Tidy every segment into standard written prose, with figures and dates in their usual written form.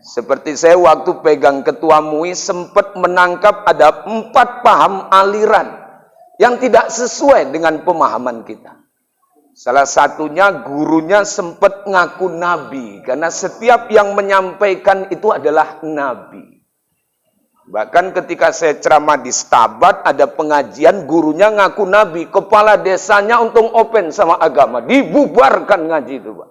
Seperti saya waktu pegang ketua MUI sempat menangkap ada 4 paham aliran yang tidak sesuai dengan pemahaman kita. Salah satunya gurunya sempat ngaku nabi, karena setiap yang menyampaikan itu adalah nabi. Bahkan ketika saya ceramah di Stabat, ada pengajian, gurunya ngaku nabi, kepala desanya untung open sama agama, dibubarkan ngaji itu, Pak.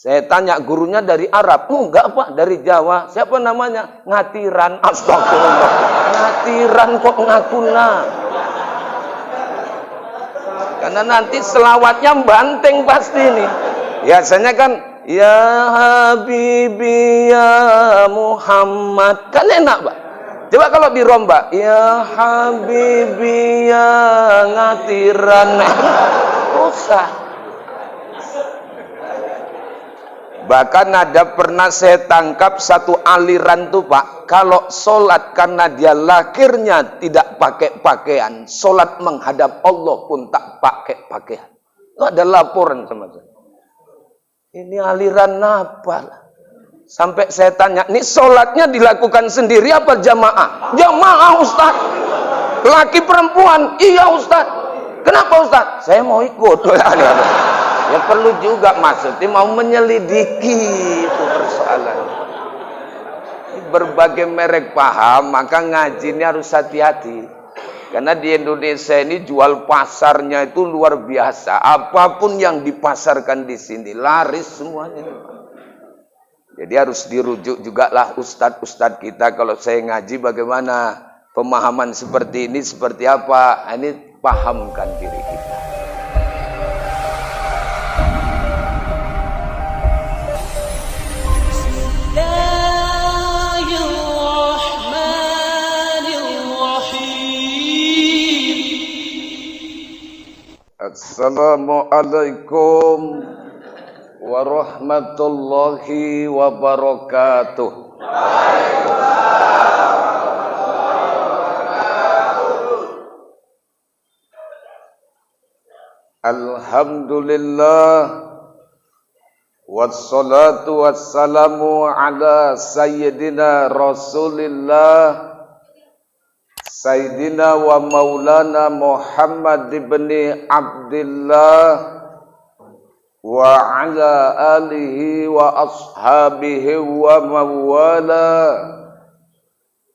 Saya tanya, gurunya dari Arab? Enggak, Pak, dari Jawa. Siapa namanya? Ngatiran. Astagfirullah. Ngatiran kok ngaku nabi? Karena nanti selawatnya banteng pasti nih. Biasanya kan, ya Habibi ya Muhammad. Kan enak, Pak. Coba kalau dirombak, ya Habibi ya Ngatiran. Usah. Bahkan ada pernah saya tangkap satu aliran tuh, Pak. Kalau sholat karena dia lahirnya tidak pakai pakaian, sholat menghadap Allah pun tak pakai pakaian. Itu ada laporan sama saya. Ini aliran apa? Sampai saya tanya, ini sholatnya dilakukan sendiri apa jamaah? Jamaah, Ustaz. Laki perempuan? Iya, Ustaz. Kenapa, Ustaz? Saya mau ikut. Ya perlu juga maksudnya mau menyelidiki itu persoalan. Berbagai merek paham, maka ngaji ini harus hati-hati. Karena di Indonesia ini jual pasarnya itu luar biasa. Apapun yang dipasarkan di sini laris semuanya. Jadi harus dirujuk juga lah ustadz-ustadz kita. Kalau saya ngaji bagaimana pemahaman seperti ini seperti apa? Ini pahamkan diri kita. Assalamualaikum warahmatullahi wabarakatuh. Alhamdulillah wassalatu wassalamu ala sayyidina Rasulillah Sayyidina wa maulana Muhammad ibni Abdillah wa ala alihi wa ashabihi wa mawala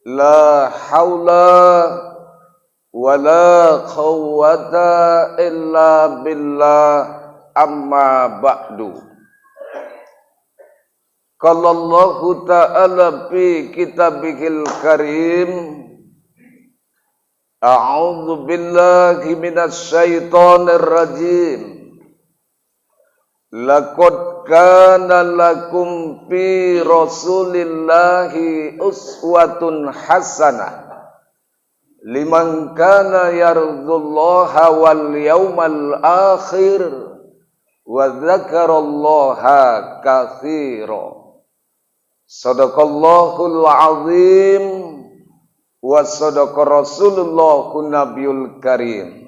la hawla wa la quwwata illa billah amma ba'du. Qala Allahu ta'ala fi kitabihil karim, a'udzu billahi minasy syaithanir rajim. Laqad kana lakum fi Rasulillahi uswatun hasanah liman kana yarjullaha wal yawmal akhir wa dzakarallaha katsira. Shadaqallahul azim wa sadaqa Rasulullahun Nabiyul Karim.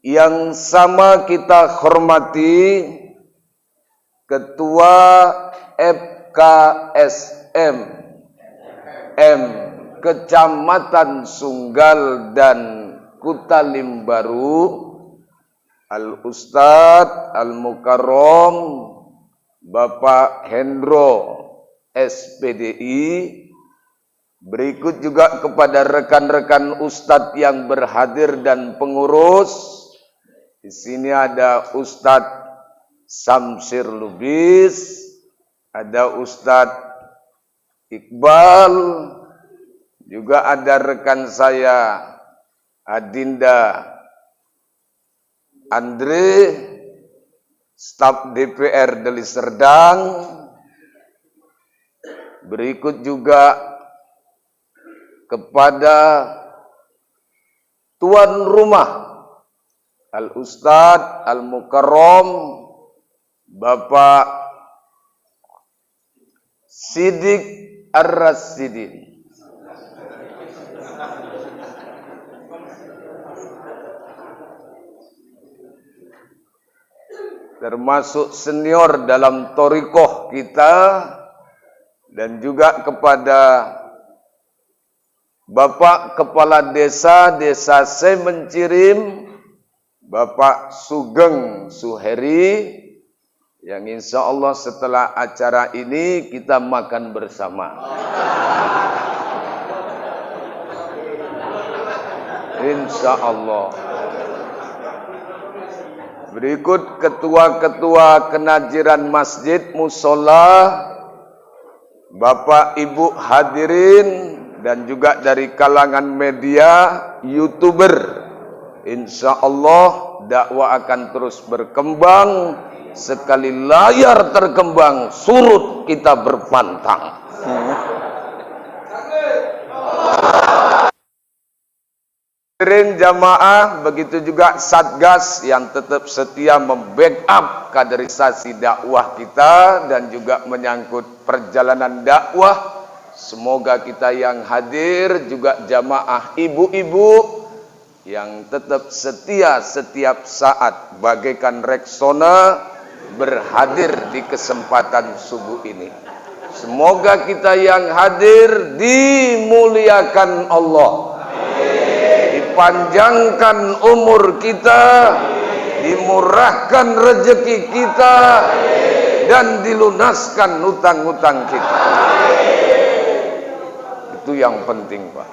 Yang sama kita hormati Ketua FKSM Kecamatan Sunggal dan Kutalim Baru, Al-Ustadz Al-Mukarram Bapak Hendro SPDI. Berikut juga kepada rekan-rekan Ustadz yang berhadir dan pengurus. Di sini ada Ustadz Samsir Lubis, ada Ustadz Iqbal, juga ada rekan saya Adinda Andre, staf DPR Deli Serdang. Berikut juga kepada tuan rumah Al-Ustadz Al-Mukarram Bapak Sidik Ar-Rasidin. termasuk senior dalam thorikoh kita, dan juga kepada Bapak Kepala Desa Semencirim, Bapak Sugeng Suheri, yang insya Allah setelah acara ini kita makan bersama. Insya Allah. Berikut ketua-ketua kenajiran masjid musola, Bapak Ibu hadirin, dan juga dari kalangan media, YouTuber. Insya Allah dakwah akan terus berkembang. Sekali layar terkembang, surut kita berpantang. Hadirin jamaah, begitu juga Satgas yang tetap setia membackup kaderisasi dakwah kita dan juga menyangkut perjalanan dakwah. Semoga kita yang hadir juga jamaah ibu-ibu yang tetap setia setiap saat bagaikan reksona berhadir di kesempatan subuh ini. Semoga kita yang hadir dimuliakan Allah, dipanjangkan umur kita, dimurahkan rezeki kita, dan dilunaskan hutang-hutang kita. Itu yang penting, Pak.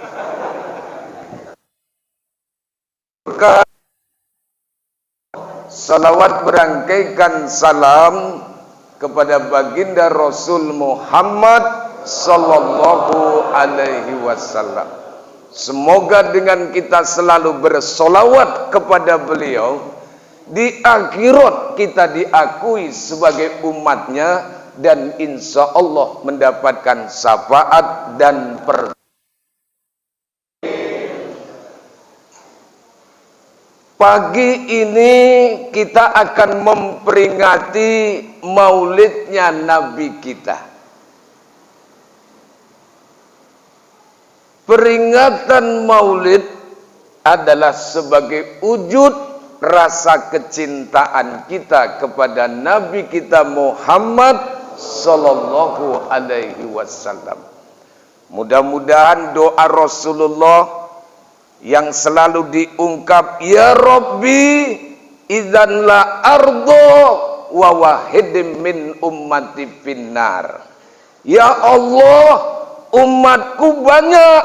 Salawat berangkaikan salam kepada baginda Rasul Muhammad sallallahu alaihi wasallam. Semoga dengan kita selalu bersolawat kepada beliau, di akhirat kita diakui sebagai umatnya dan insya Allah mendapatkan syafaat dan Pagi ini kita akan memperingati maulidnya Nabi kita. Peringatan maulid adalah sebagai wujud rasa kecintaan kita kepada Nabi kita Muhammad sallallahu alaihi wasallam. Mudah-mudahan doa Rasulullah yang selalu diungkap, ya Rabbi idzan la ardo wa wahidim min ummati finnar. Ya Allah, umatku banyak,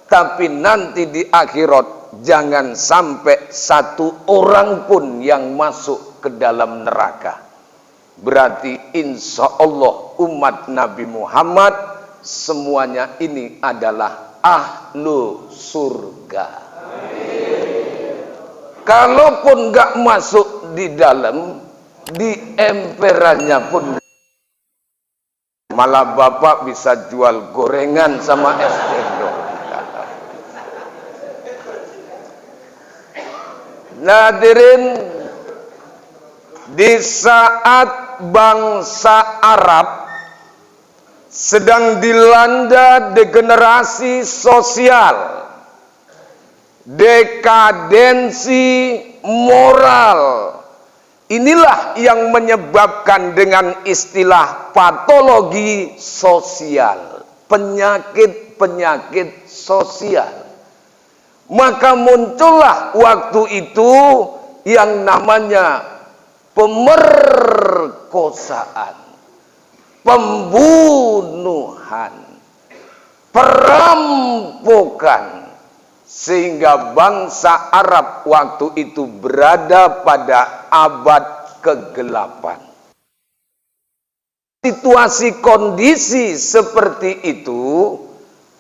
tapi nanti di akhirat jangan sampai satu orang pun yang masuk ke dalam neraka. Berarti insya Allah umat Nabi Muhammad semuanya ini adalah ahlu surga. Kalaupun gak masuk di dalam, di emperannya pun malah bapak bisa jual gorengan sama es cendol. Hadirin, di saat bangsa Arab sedang dilanda degenerasi sosial, dekadensi moral, inilah yang menyebabkan dengan istilah patologi sosial, penyakit-penyakit sosial. Maka muncullah waktu itu yang namanya pemerkosaan, pembunuhan, perampokan, sehingga bangsa Arab waktu itu berada pada abad kegelapan. Situasi kondisi seperti itu,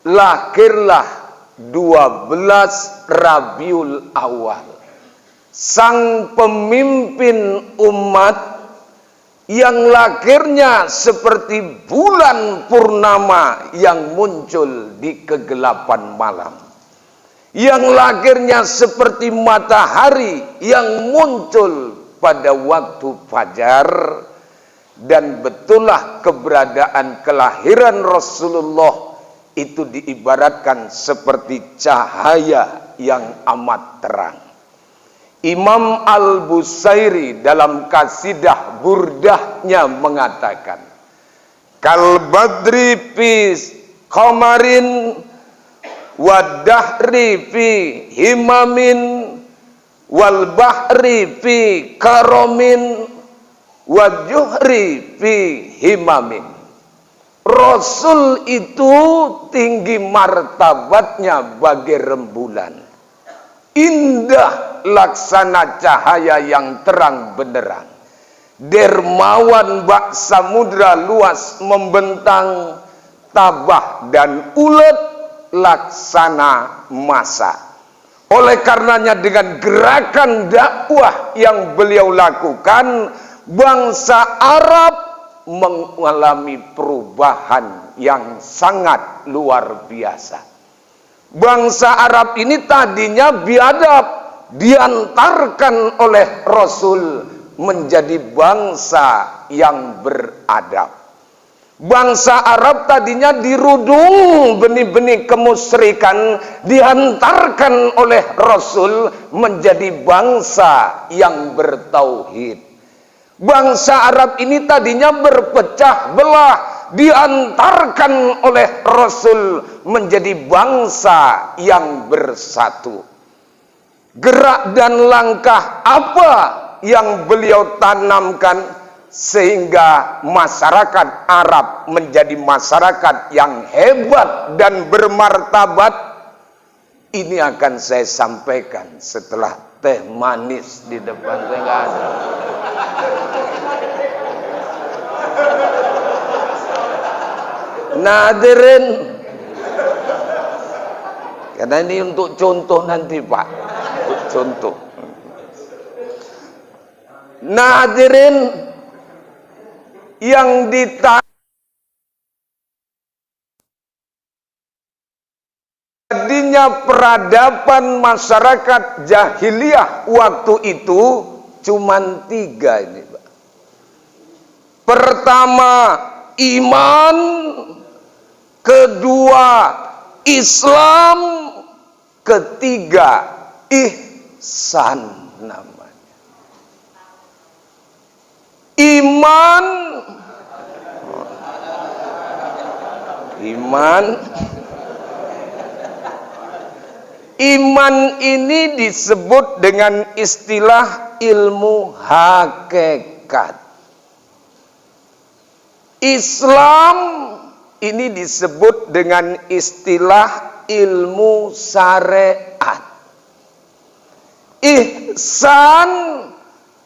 lahirlah 12 Rabiul Awal, sang pemimpin umat yang lahirnya seperti bulan purnama yang muncul di kegelapan malam, yang lahirnya seperti matahari yang muncul pada waktu fajar. Dan betullah keberadaan kelahiran Rasulullah itu diibaratkan seperti cahaya yang amat terang, Imam Al-Busairi dalam kasidah burdahnya mengatakan, kal badri fi qamarin wadahri fi himamin wal bahri fi karomin wajuhri fi himamin. Rasul itu tinggi martabatnya bagai rembulan, indah laksana cahaya yang terang benderang, dermawan bak samudra luas membentang, tabah dan ulet laksana masa. Oleh karenanya dengan gerakan dakwah yang beliau lakukan, bangsa Arab mengalami perubahan yang sangat luar biasa. Bangsa Arab ini tadinya biadab, diantarkan oleh Rasul menjadi bangsa yang beradab. Bangsa Arab tadinya dirudung benih-benih kemusyrikan, dihantarkan oleh Rasul menjadi bangsa yang bertauhid. Bangsa Arab ini tadinya berpecah belah, diantarkan oleh Rasul menjadi bangsa yang bersatu. Gerak dan langkah apa yang beliau tanamkan sehingga masyarakat Arab menjadi masyarakat yang hebat dan bermartabat? Ini akan saya sampaikan setelah teh manis di depan saya nggak ada. Nadirin, karena ini untuk contoh nanti Pak, untuk contoh. Nadirin yang tadinya peradaban masyarakat jahiliyah waktu itu cuman 3 ini, Pak. Pertama, iman. Kedua, Islam. Ketiga, ihsan namanya. Iman ini disebut dengan istilah ilmu hakikat. Islam ini disebut dengan istilah ilmu syariat. Ihsan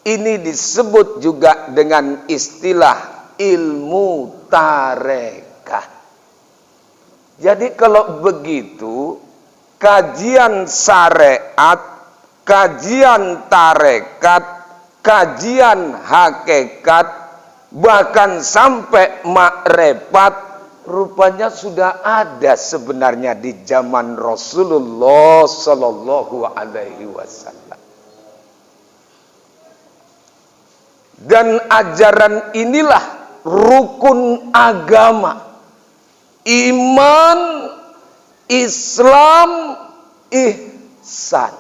ini disebut juga dengan istilah ilmu tarekat. Jadi kalau begitu, kajian syariat, kajian tarekat, kajian hakikat, bahkan sampai makrifat, rupanya sudah ada sebenarnya di zaman Rasulullah Sallallahu Alaihi Wasallam. Dan ajaran inilah rukun agama. Iman, Islam, ihsan.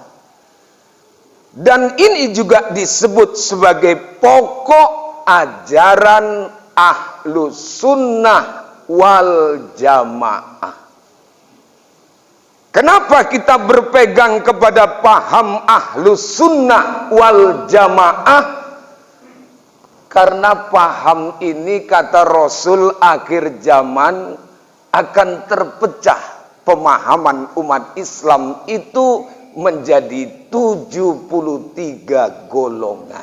Dan ini juga disebut sebagai pokok ajaran Ahlus Sunnah wal Jamaah. Kenapa kita berpegang kepada paham Ahlus Sunnah wal Jamaah? Karena paham ini, kata Rasul, akhir zaman akan terpecah pemahaman umat Islam itu menjadi 73 golongan.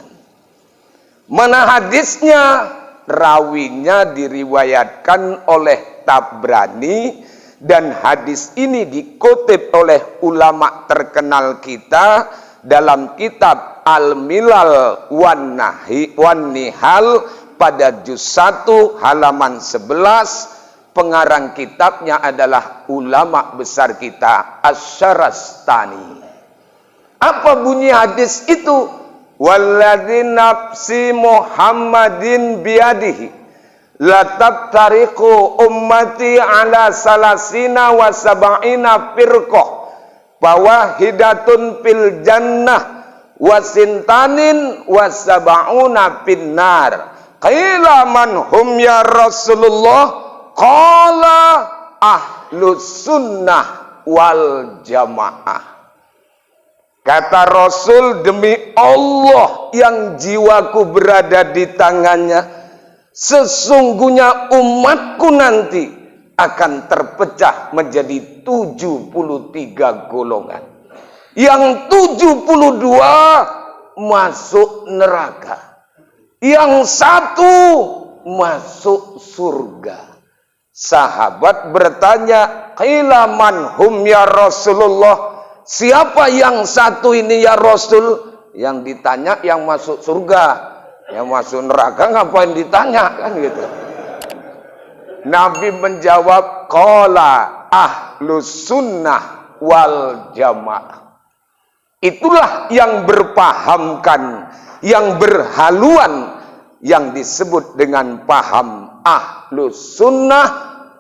Mana hadisnya? Rawinya diriwayatkan oleh Tabrani, dan hadis ini dikutip oleh ulama terkenal kita dalam kitab Al-Milal wan Nihal pada juz 1 halaman 11. Pengarang kitabnya adalah ulama besar kita Asy-Syarastani. Apa bunyi hadis itu? Walladzi nafsi Muhammadin biyadihi la tabtariqu ummati ala salasina wa sab'ina firqah fawahidatun fil jannah wasintanin wasaba'una finnar. Qila man hum ya Rasulullah? Qala ahlus sunnah wal jamaah. Kata Rasul, demi Allah yang jiwaku berada di tangannya, sesungguhnya umatku nanti akan terpecah menjadi 73 golongan. Yang 72 masuk neraka. Yang 1 masuk surga. Sahabat bertanya, qila man hum ya Rasulullah? Siapa yang 1 ini ya Rasul? Yang ditanya yang masuk surga, yang masuk neraka ngapain ditanya, kan gitu. Nabi menjawab, qala ahlus sunnah wal jamaah. Itulah yang berpahamkan, yang berhaluan, yang disebut dengan paham ahlus sunnah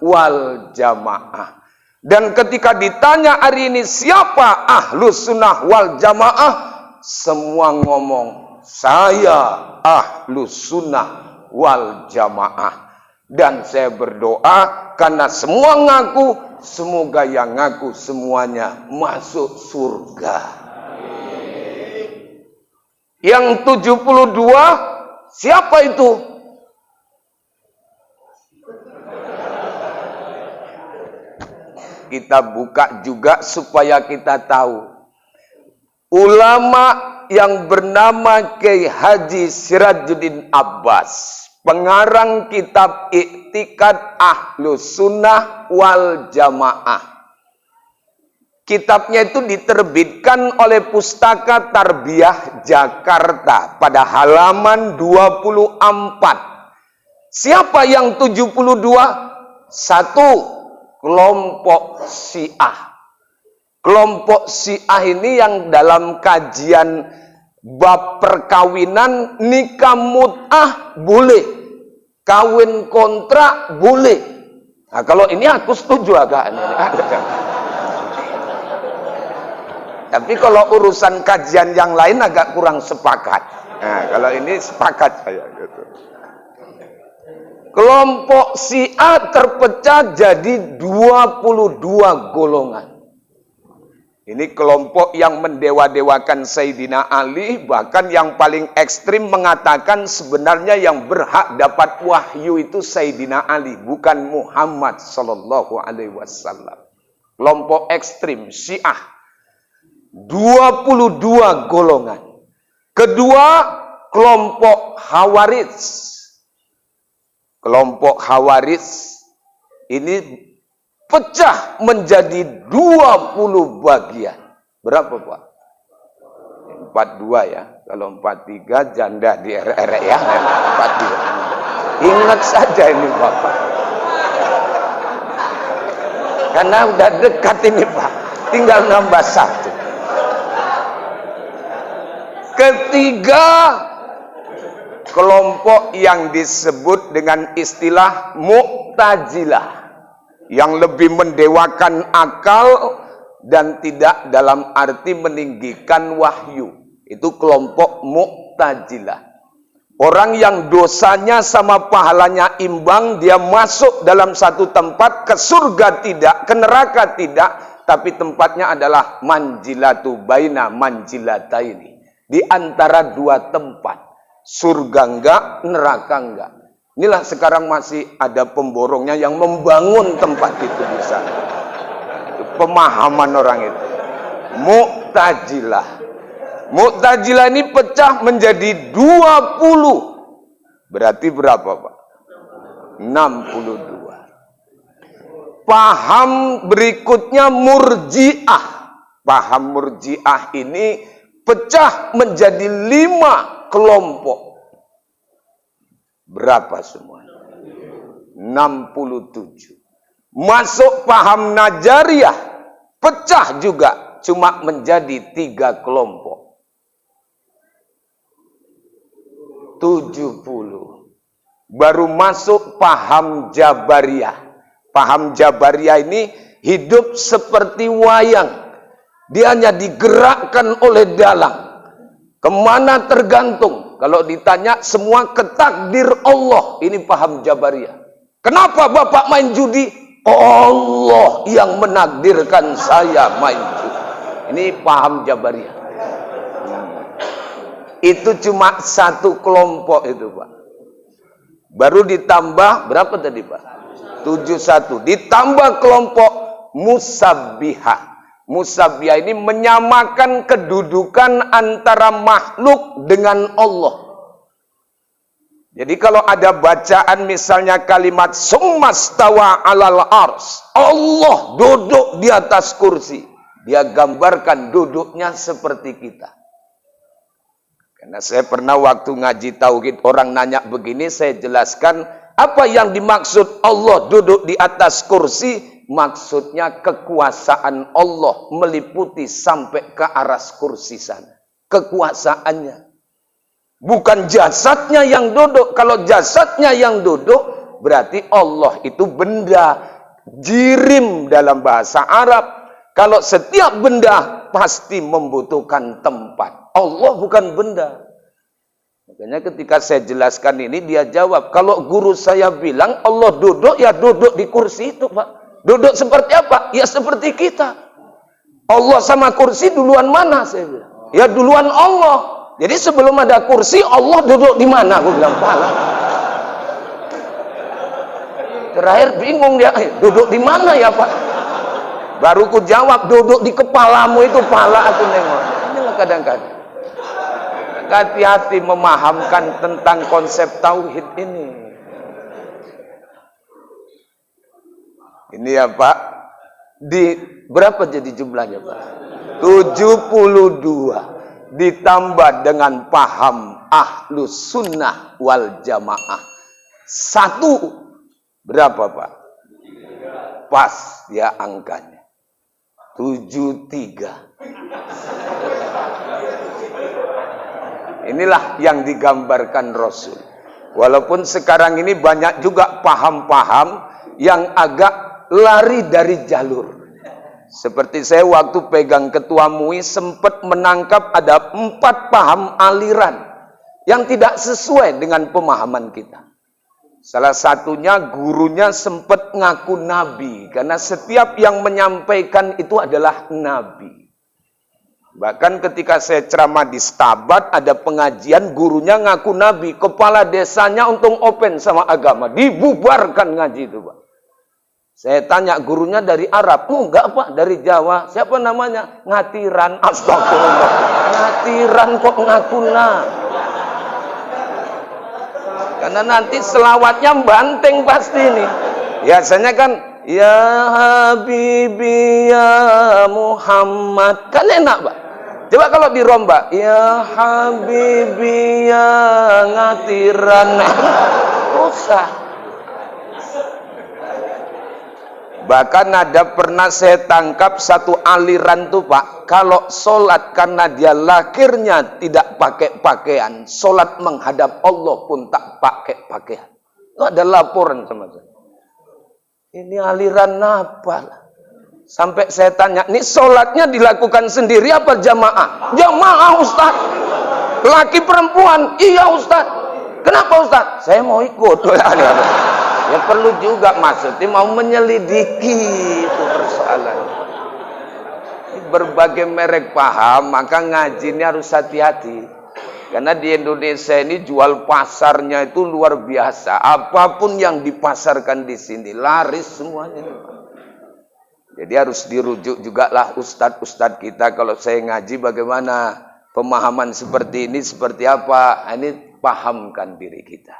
wal jamaah. Dan ketika ditanya hari ini siapa ahlus sunnah wal jamaah, semua ngomong, saya ahlus sunnah wal jamaah. Dan saya berdoa karena semua ngaku, semoga yang ngaku semuanya masuk surga. Yang 72 siapa itu? Kita buka juga supaya kita tahu. Ulama yang bernama Kiai Haji Sirajuddin Abbas, pengarang kitab I'tiqad Ahlus Sunnah wal Jamaah. Kitabnya itu diterbitkan oleh Pustaka Tarbiyah Jakarta pada halaman 24. Siapa yang 72? 1. Kelompok Syiah. Kelompok Syiah ini yang dalam kajian bab perkawinan, nikah mut'ah boleh, kawin kontrak boleh. Nah, kalau ini aku setuju agak. Tapi kalau urusan kajian yang lain agak kurang sepakat. Nah, kalau ini sepakat saya gitu. Kelompok Syiah terpecah jadi 22 golongan. Ini kelompok yang mendewa-dewakan Sayyidina Ali, bahkan yang paling ekstrim mengatakan sebenarnya yang berhak dapat wahyu itu Sayyidina Ali, bukan Muhammad sallallahu alaihi wasallam. Kelompok ekstrim Syiah 22 golongan. Kedua, kelompok Khawarij. Kelompok Khawarij ini pecah menjadi 20 bagian. Berapa, Pak? 42 ya. Kalau 43 janda di RR ya. 42. Ingat saja ini Bapak. Karena udah dekat ini Pak. Tinggal nambah 1. Ketiga, kelompok yang disebut dengan istilah Mu'tazilah, yang lebih mendewakan akal dan tidak dalam arti meninggikan wahyu. Itu kelompok Mu'tazilah. Orang yang dosanya sama pahalanya imbang, dia masuk dalam satu tempat, ke surga tidak, ke neraka tidak, tapi tempatnya adalah manjilatu baina manjilataini. Di antara dua tempat. Surga enggak, neraka enggak. Inilah sekarang masih ada pemborongnya yang membangun tempat itu di sana. Itu pemahaman orang itu. Mu'tazilah. Mu'tazilah ini pecah menjadi 20. Berarti berapa, Pak? 62. Paham berikutnya Murji'ah. Paham Murji'ah ini pecah menjadi 5 kelompok. Berapa semua? 67. Masuk paham Najariyah, pecah juga, cuma menjadi 3 kelompok. 70. Baru masuk paham Jabariyah. Paham Jabariyah ini hidup seperti wayang. Dia hanya digerakkan oleh dalang. Kemana tergantung? Kalau ditanya semua ketakdir Allah. Ini paham Jabariyah. Kenapa Bapak main judi? Allah yang menakdirkan saya main judi. Ini paham Jabariyah. Itu cuma satu kelompok itu, Pak. Baru ditambah berapa tadi, Pak? 71. Ditambah kelompok musabbihah. Musabbihah ini menyamakan kedudukan antara makhluk dengan Allah. Jadi kalau ada bacaan misalnya kalimat summastawa alal ars, Allah duduk di atas kursi. Dia gambarkan duduknya seperti kita. Karena saya pernah waktu ngaji tauhid orang nanya begini, saya jelaskan apa yang dimaksud Allah duduk di atas kursi. Maksudnya kekuasaan Allah meliputi sampai ke aras kursi sana. Kekuasaannya. Bukan jasadnya yang duduk. Kalau jasadnya yang duduk, berarti Allah itu benda. Jirim dalam bahasa Arab. Kalau setiap benda pasti membutuhkan tempat. Allah bukan benda. Makanya ketika saya jelaskan ini, dia jawab, kalau guru saya bilang Allah duduk, ya duduk di kursi itu, Pak. Duduk seperti apa? Ya seperti kita. Allah sama kursi duluan mana? Saya bilang. Ya duluan Allah. Jadi sebelum ada kursi, Allah duduk di mana? Aku bilang, pala. Terakhir bingung dia, duduk di mana ya Pak? Baru ku jawab, duduk di kepalamu itu pala. Aku nengok. Inilah kadang-kadang. Hati-hati memahamkan tentang konsep tauhid ini. Ini ya Pak, di berapa jadi jumlahnya Pak? 72 ditambah dengan paham ahlus sunnah wal jamaah. Satu berapa Pak? Pas ya angkanya. 73. Inilah yang digambarkan Rasul. Walaupun sekarang ini banyak juga paham-paham yang agak lari dari jalur. Seperti saya waktu pegang ketua MUI sempat menangkap ada 4 paham aliran yang tidak sesuai dengan pemahaman kita. Salah satunya gurunya sempat ngaku nabi karena setiap yang menyampaikan itu adalah nabi. Bahkan ketika saya ceramah di Stabat ada pengajian gurunya ngaku nabi, kepala desanya untung open sama agama, dibubarkan ngaji itu Pak. Saya tanya gurunya dari Arab. Oh enggak Pak, dari Jawa. Siapa namanya? Ngatiran. Astagfirullah. Ngatiran kok ngaku nabi. Karena nanti selawatnya banteng pasti nih. Biasanya kan ya Habibi ya Muhammad. Kan enak Pak. Coba kalau dirombak, ya Habibi ya Ngatiran. Usah. Bahkan ada pernah saya tangkap satu aliran tuh Pak, kalau sholat karena dia lahirnya tidak pakai pakaian, sholat menghadap Allah pun tak pakai pakaian. Itu ada laporan sama saya. Ini aliran apa? Sampai saya tanya, ini sholatnya dilakukan sendiri apa jamaah? Jamaah Ustaz. Laki perempuan, iya Ustaz. Kenapa Ustaz? Saya mau ikut. Ya perlu juga maksudnya mau menyelidiki itu persoalan. Berbagai merek paham, maka ngaji ini harus hati-hati. Karena di Indonesia ini jual pasarnya itu luar biasa. Apapun yang dipasarkan di sini laris semuanya. Jadi harus dirujuk juga lah ustadz-ustadz kita. Kalau saya ngaji bagaimana pemahaman seperti ini seperti apa? Ini pahamkan diri kita.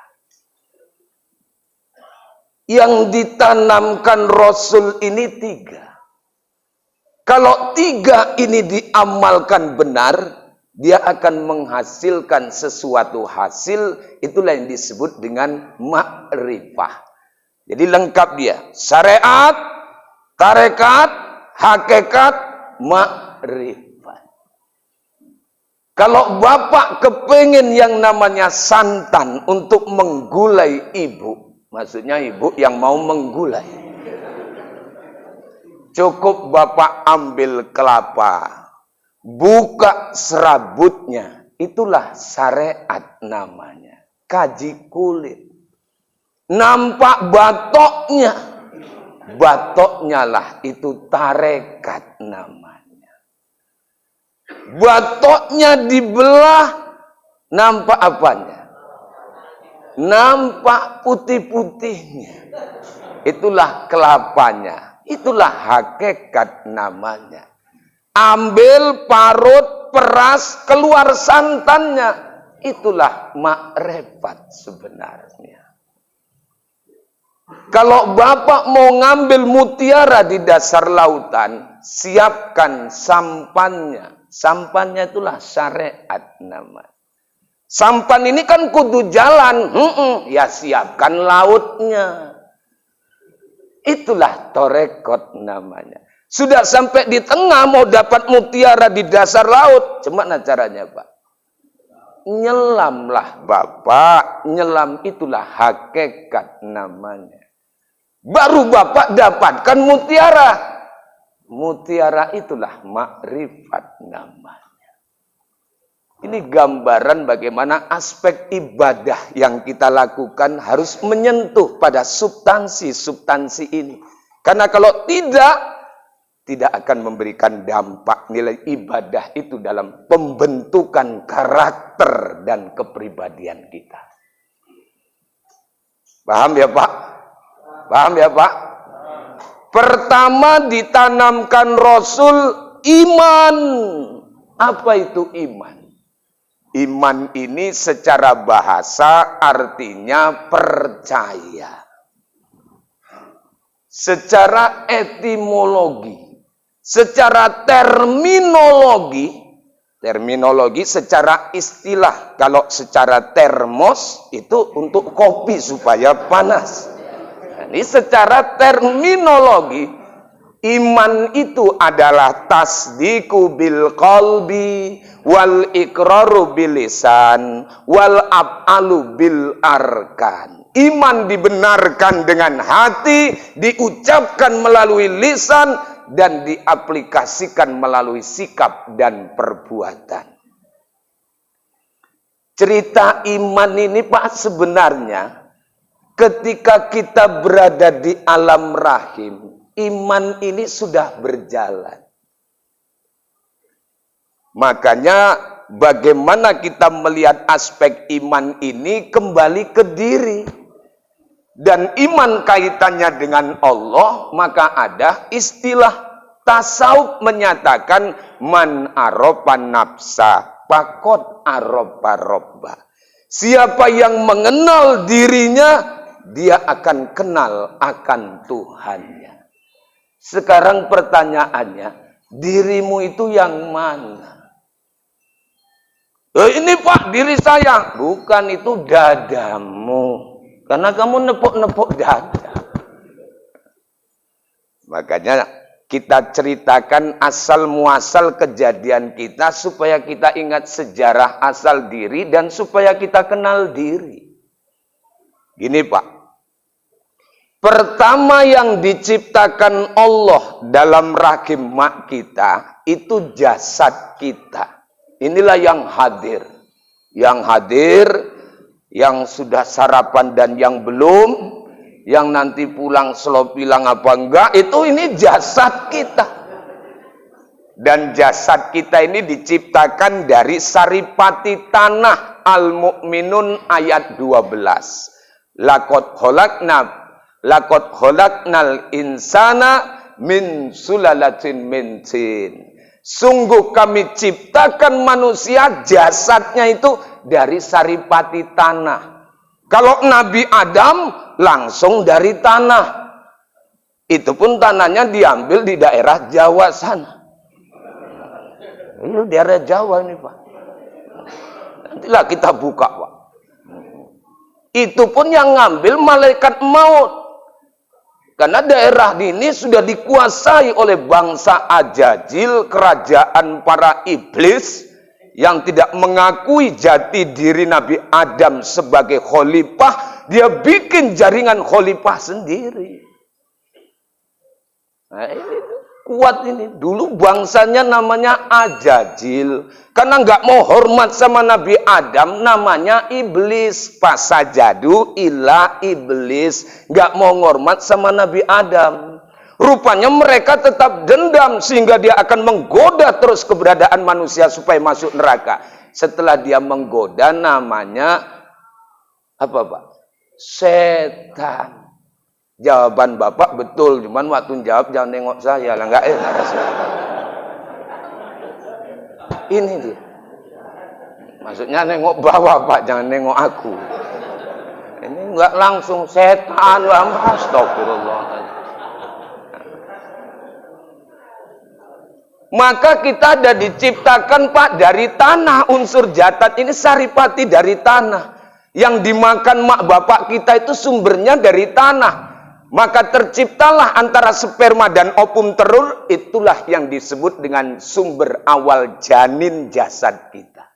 Yang ditanamkan Rasul ini 3. Kalau 3 ini diamalkan benar, dia akan menghasilkan sesuatu hasil, itulah yang disebut dengan ma'rifah. Jadi lengkap dia, syariat, tarekat, hakikat, ma'rifah. Kalau bapak kepingin yang namanya santan untuk menggulai ibu, maksudnya ibu yang mau menggulai. Cukup bapak ambil kelapa, buka serabutnya, Itulah syariat namanya. Kaji kulit. Nampak batoknya. Batoknya lah itu tarekat namanya. Batoknya dibelah. Nampak apanya? Nampak putih-putihnya. Itulah kelapanya. Itulah hakikat namanya. Ambil, parut, peras, keluar santannya. Itulah makrifat sebenarnya. Kalau Bapak mau ngambil mutiara di dasar lautan, siapkan sampannya. Sampannya itulah syariat namanya. Sampan ini kan kudu jalan. Ya siapkan lautnya. Itulah torekot namanya. Sudah sampai di tengah mau dapat mutiara di dasar laut. Gimana caranya, Pak? Nyelamlah Bapak. Nyelam itulah hakikat namanya. Baru Bapak dapatkan mutiara. Mutiara itulah makrifat namanya. Ini gambaran bagaimana aspek ibadah yang kita lakukan harus menyentuh pada substansi-substansi ini. Karena kalau tidak akan memberikan dampak nilai ibadah itu dalam pembentukan karakter dan kepribadian kita. Paham ya Pak? Paham ya Pak? Pertama ditanamkan Rasul iman. Apa itu iman? Iman ini secara bahasa artinya percaya. Secara etimologi, secara terminologi secara istilah. Kalau secara termos itu untuk kopi supaya panas. Ini secara terminologi, iman itu adalah tasdiqu bil qalbi wal iqraru bil lisan wal af'alu bil arkan. Iman dibenarkan dengan hati, diucapkan melalui lisan dan diaplikasikan melalui sikap dan perbuatan. Cerita iman ini Pak sebenarnya ketika kita berada di alam rahim, iman ini sudah berjalan. Makanya bagaimana kita melihat aspek iman ini kembali ke diri. Dan iman kaitannya dengan Allah, maka ada istilah tasawuf menyatakan man arofa nafsa faqad arofa robba. Siapa yang mengenal dirinya, dia akan kenal akan Tuhannya. Sekarang pertanyaannya, dirimu itu yang mana? Ini Pak, diri saya. Bukan, itu dadamu. Karena kamu nepuk-nepuk dada. Makanya kita ceritakan asal muasal kejadian kita supaya kita ingat sejarah asal diri dan supaya kita kenal diri. Gini Pak. Pertama yang diciptakan Allah dalam rahim mak kita itu jasad kita. Inilah yang hadir. Yang hadir, yang sudah sarapan dan yang belum, yang nanti pulang selopilang apa enggak, itu ini jasad kita. Dan jasad kita ini diciptakan dari saripati tanah. Al-Mu'minun ayat 12. Laqad khalaqnal insana min sulalatin min tin. Sungguh kami ciptakan manusia, jasadnya itu dari saripati tanah. Kalau Nabi Adam langsung dari tanah. Itu pun tanahnya diambil di daerah Jawa sana. Ini daerah Jawa ini Pak. Nantilah kita buka Pak. Itu pun yang ngambil malaikat maut. Karena daerah ini sudah dikuasai oleh bangsa Ajajil, kerajaan para iblis yang tidak mengakui jati diri Nabi Adam sebagai khalifah. Dia bikin jaringan khalifah sendiri. Nah, ini kuat ini. Dulu bangsanya namanya Ajajil. Karena nggak mau hormat sama Nabi Adam, namanya iblis. Fasajadu ila iblis. Nggak mau hormat sama Nabi Adam. Rupanya mereka tetap dendam sehingga dia akan menggoda terus keberadaan manusia supaya masuk neraka. Setelah dia menggoda, namanya apa, Pak? Setan. Jawaban Bapak betul, cuman waktu jawab jangan nengok saya lah, nggak enak rasanya. Ini dia. Maksudnya nengok bawah, Pak, jangan nengok aku. Ini nggak langsung setan, astagfirullah. Maka kita ada diciptakan, Pak, dari tanah. Unsur jasad ini saripati dari tanah. Yang dimakan mak bapak kita itu sumbernya dari tanah. Maka terciptalah antara sperma dan ovum telur, itulah yang disebut dengan sumber awal janin jasad kita.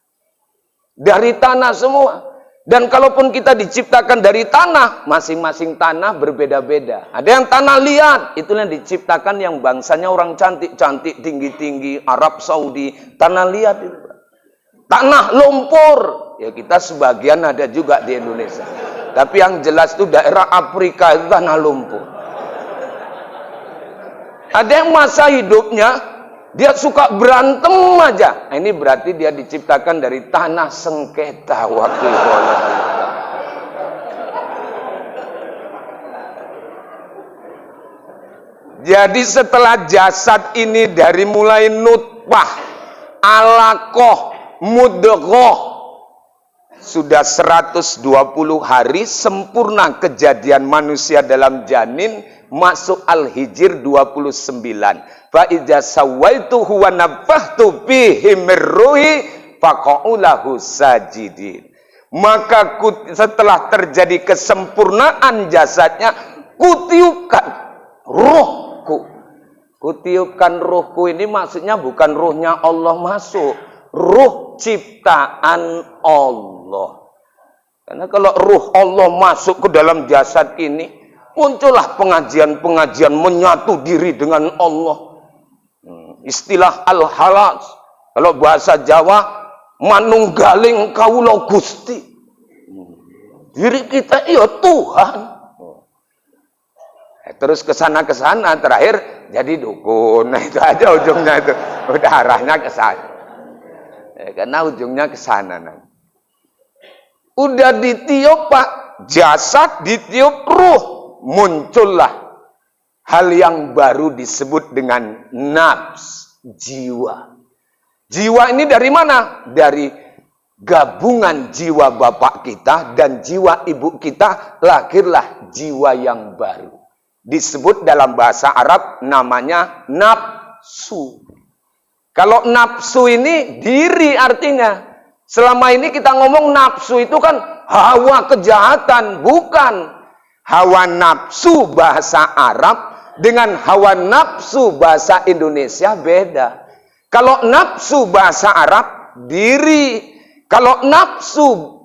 Dari tanah semua. Dan kalaupun kita diciptakan dari tanah, masing-masing tanah berbeda-beda. Ada yang tanah liat, itulah yang diciptakan yang bangsanya orang cantik-cantik, tinggi-tinggi, Arab Saudi, tanah liat itu. Tanah lumpur, ya kita sebagian ada juga di Indonesia. Tapi yang jelas itu daerah Afrika itu tanah lumpur. Ada yang masa hidupnya dia suka berantem aja. Nah, ini berarti dia diciptakan dari tanah sengketa waktu itu. Jadi setelah jasad ini dari mulai nutfah, alaqah, mudghah, sudah 120 hari sempurna kejadian manusia dalam janin, masuk Al-Hijr 29. Fa idza sawaituhu wa nafakhtu fihi min ruhi faqa'u lahu sajidin. Maka setelah terjadi kesempurnaan jasadnya, kutiupkan ruhku. Kutiupkan ruhku ini maksudnya bukan ruhnya Allah masuk, ruh ciptaan Allah. Karena kalau ruh Allah masuk ke dalam jasad ini, muncullah pengajian-pengajian menyatu diri dengan Allah. Istilah al-halas, kalau bahasa Jawa, manunggaling kawula Gusti. Diri kita iya Tuhan. Terus kesana terakhir jadi dukun. Nah itu aja ujungnya itu. Udah arahnya ke sana. Karena ujungnya ke sana. Udah ditiup, Pak, jasad ditiup ruh, muncullah hal yang baru disebut dengan nafs, jiwa. Jiwa ini dari mana? Dari gabungan jiwa bapak kita dan jiwa ibu kita, lahirlah jiwa yang baru. Disebut dalam bahasa Arab namanya nafsu. Kalau nafsu ini diri artinya. Selama ini kita ngomong nafsu itu kan hawa kejahatan. Bukan. Hawa nafsu bahasa Arab dengan hawa nafsu bahasa Indonesia beda. Kalau nafsu bahasa Arab, diri. Kalau nafsu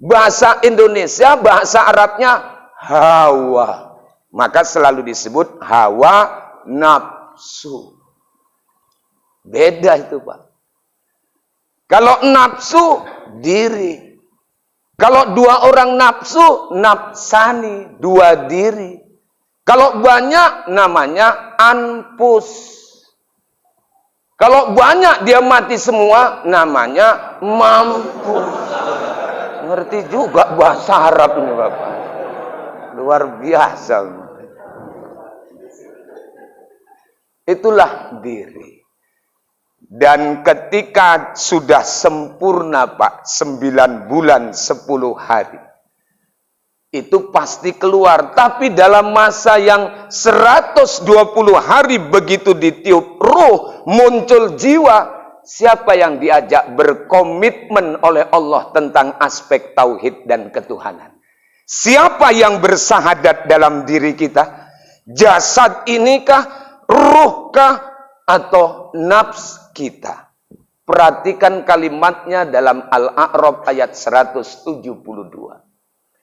bahasa Indonesia, bahasa Arabnya hawa. Maka selalu disebut hawa nafsu. Beda itu, Pak. Kalau nafsu, diri. Kalau dua orang nafsu, nafsani, dua diri. Kalau banyak, namanya anfus. Kalau banyak dia mati semua, namanya mampus. Ngerti juga bahasa Arab ini, Bapak. Luar biasa. Itulah diri. Dan ketika sudah sempurna, Pak, 9 bulan 10 hari, itu pasti keluar. Tapi dalam masa yang 120 hari begitu ditiup ruh, muncul jiwa, siapa yang diajak berkomitmen oleh Allah tentang aspek tauhid dan ketuhanan? Siapa yang bersahadat dalam diri kita? Jasad inikah, ruhkah, atau nafs kita? Perhatikan kalimatnya dalam Al-A'raf ayat 172.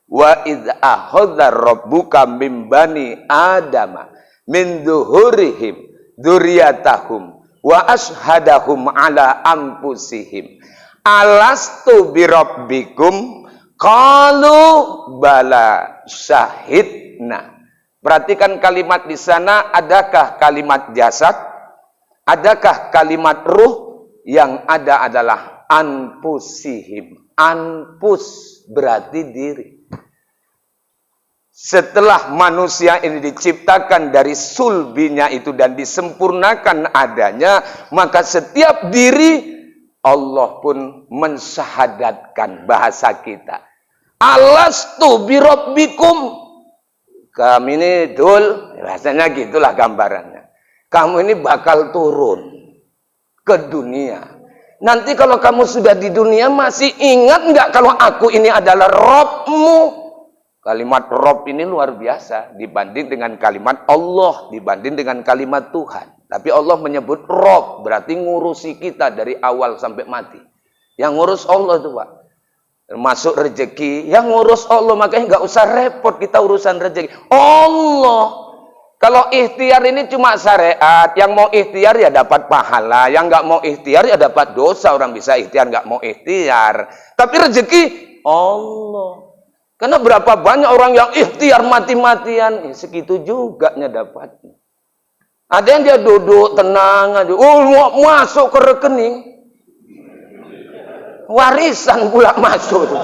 Wa idz akhadha rabbuka min bani adama min dhuhurihim dzurriyyatahum wa ashhadahum ala anfusihim alastu birabbikum qalu bala syahidna. Perhatikan kalimat di sana, adakah kalimat jasad? Adakah kalimat ruh? Yang ada adalah anfusihim. Anfus berarti diri. Setelah manusia ini diciptakan dari sulbinya itu dan disempurnakan adanya, maka setiap diri Allah pun mensyahadatkan, bahasa kita. Alastu birabbikum. Kami ini dul, rasanya gitulah gambarannya. Kamu ini bakal turun ke dunia. Nanti kalau kamu sudah di dunia, masih ingat nggak kalau aku ini adalah Robmu? Kalimat Rob ini luar biasa dibanding dengan kalimat Allah, dibanding dengan kalimat Tuhan. Tapi Allah menyebut Rob, berarti ngurusi kita dari awal sampai mati. Yang ngurus Allah itu Pak. Termasuk rezeki, yang ngurus Allah, makanya nggak usah repot kita urusan rezeki. Allah. Kalau ikhtiar ini cuma syariat, yang mau ikhtiar ya dapat pahala, yang nggak mau ikhtiar ya dapat dosa. Orang bisa ikhtiar nggak mau ikhtiar. Tapi rezeki Allah. Karena berapa banyak orang yang ikhtiar mati-matian, segitu juga dapatnya. Ada yang dia duduk tenang aja, mau masuk ke rekening. Warisan pula masuk tuh.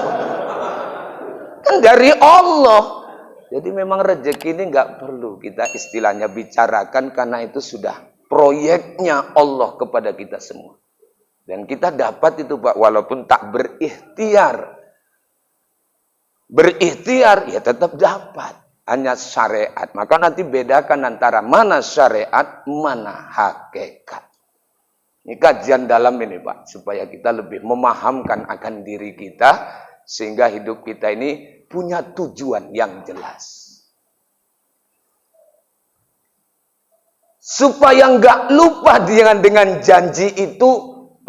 Kan dari Allah. Jadi memang rezeki ini nggak perlu kita istilahnya bicarakan, karena itu sudah proyeknya Allah kepada kita semua. Dan kita dapat itu Pak, walaupun tak berikhtiar. Berikhtiar ya tetap dapat. Hanya syariat. Maka nanti bedakan antara mana syariat, mana hakikat. Ini kajian dalam ini Pak, supaya kita lebih memahamkan akan diri kita, sehingga hidup kita ini punya tujuan yang jelas. Supaya nggak lupa dengan janji itu,